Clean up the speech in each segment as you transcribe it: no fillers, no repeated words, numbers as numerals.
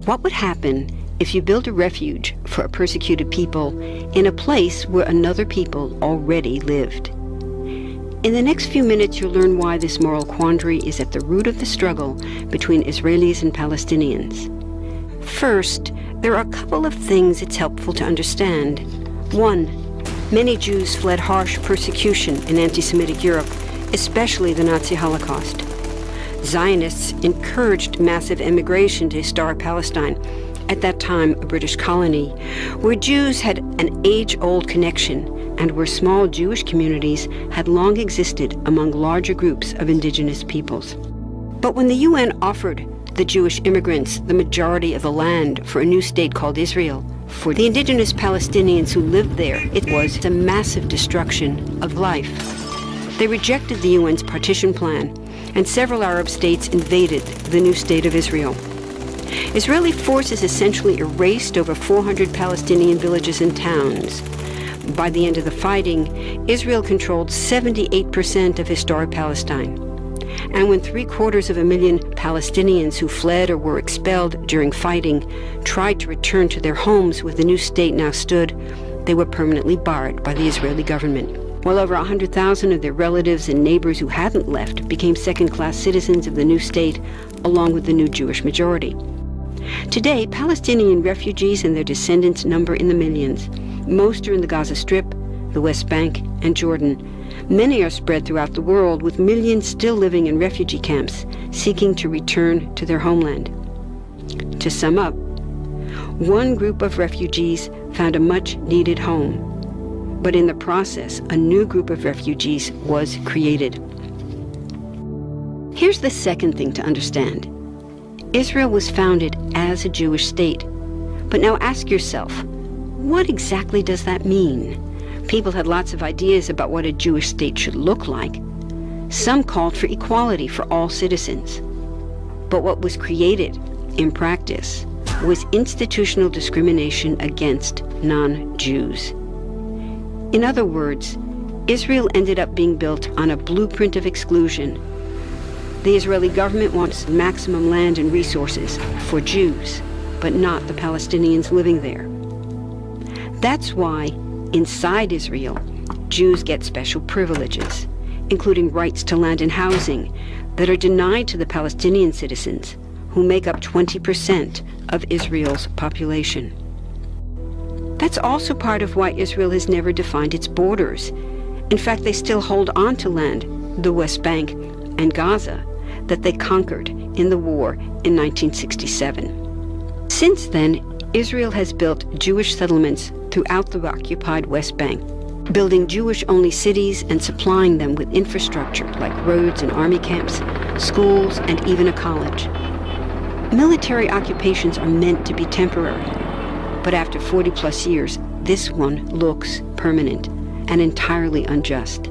What would happen if you built a refuge for a persecuted people in a place where another people already lived? In the next few minutes, you'll learn why this moral quandary is at the root of the struggle between Israelis and Palestinians. First, there are a couple of things it's helpful to understand. One, many Jews fled harsh persecution in anti-Semitic Europe, especially the Nazi Holocaust. Zionists encouraged massive immigration to historic Palestine, at that time a British colony, where Jews had an age-old connection and where small Jewish communities had long existed among larger groups of indigenous peoples. But when the UN offered the Jewish immigrants the majority of the land for a new state called Israel, for the indigenous Palestinians who lived there, it was a massive destruction of life. They rejected the UN's partition plan, and several Arab states invaded the new state of Israel. Israeli forces essentially erased over 400 Palestinian villages and towns. By the end of the fighting, Israel controlled 78% of historic Palestine. And when 750,000 Palestinians who fled or were expelled during fighting tried to return to their homes where the new state now stood, they were permanently barred by the Israeli government. While over 100,000 of their relatives and neighbors who hadn't left became second-class citizens of the new state, along with the new Jewish majority. Today, Palestinian refugees and their descendants number in the millions. Most are in the Gaza Strip, the West Bank, and Jordan. Many are spread throughout the world, with millions still living in refugee camps, seeking to return to their homeland. To sum up, one group of refugees found a much-needed home, but in the process, a new group of refugees was created. Here's the second thing to understand. Israel was founded as a Jewish state. But now ask yourself, what exactly does that mean? People had lots of ideas about what a Jewish state should look like. Some called for equality for all citizens. But what was created, in practice, was institutional discrimination against non-Jews. In other words, Israel ended up being built on a blueprint of exclusion. The Israeli government wants maximum land and resources for Jews, but not the Palestinians living there. That's why, inside Israel, Jews get special privileges, including rights to land and housing, that are denied to the Palestinian citizens, who make up 20% of Israel's population. That's also part of why Israel has never defined its borders. In fact, they still hold on to land, the West Bank and Gaza, that they conquered in the war in 1967. Since then, Israel has built Jewish settlements throughout the occupied West Bank, building Jewish-only cities and supplying them with infrastructure like roads and army camps, schools, and even a college. Military occupations are meant to be temporary, but after 40-plus years, this one looks permanent and entirely unjust.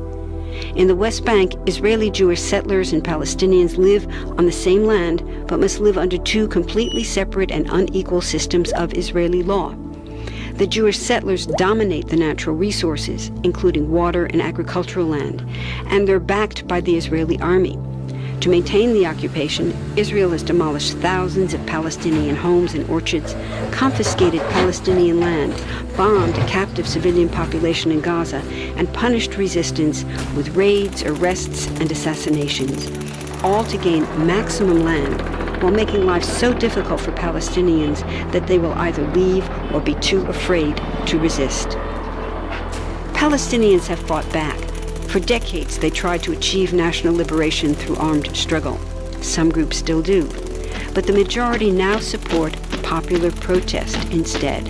In the West Bank, Israeli Jewish settlers and Palestinians live on the same land, but must live under two completely separate and unequal systems of Israeli law. The Jewish settlers dominate the natural resources, including water and agricultural land, and they're backed by the Israeli army. To maintain the occupation, Israel has demolished thousands of Palestinian homes and orchards, confiscated Palestinian land, bombed a captive civilian population in Gaza, and punished resistance with raids, arrests, and assassinations, all to gain maximum land, while making life so difficult for Palestinians that they will either leave or be too afraid to resist. Palestinians have fought back. For decades, they tried to achieve national liberation through armed struggle. Some groups still do. But the majority now support popular protest instead.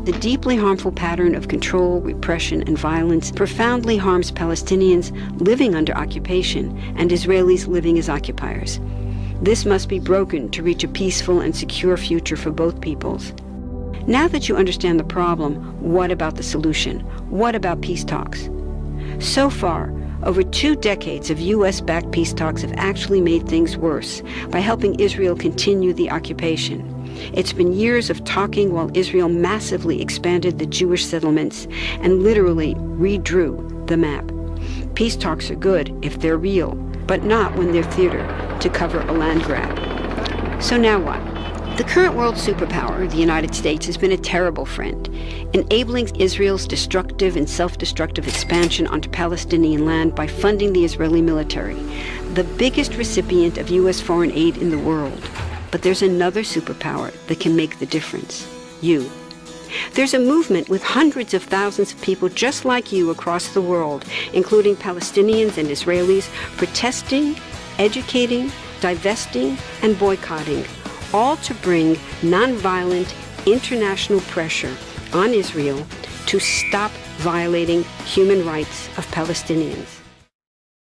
The deeply harmful pattern of control, repression, and violence profoundly harms Palestinians living under occupation and Israelis living as occupiers. This must be broken to reach a peaceful and secure future for both peoples. Now that you understand the problem, what about the solution? What about peace talks? So far, over 2 decades of U.S.-backed peace talks have actually made things worse by helping Israel continue the occupation. It's been years of talking while Israel massively expanded the Jewish settlements and literally redrew the map. Peace talks are good if they're real, but not when they're theater to cover a land grab. So now what? The current world superpower, the United States, has been a terrible friend, enabling Israel's destructive and self-destructive expansion onto Palestinian land by funding the Israeli military, the biggest recipient of U.S. foreign aid in the world. But there's another superpower that can make the difference: you. There's a movement with hundreds of thousands of people just like you across the world, including Palestinians and Israelis, protesting, educating, divesting, and boycotting, all to bring nonviolent international pressure on Israel to stop violating human rights of Palestinians.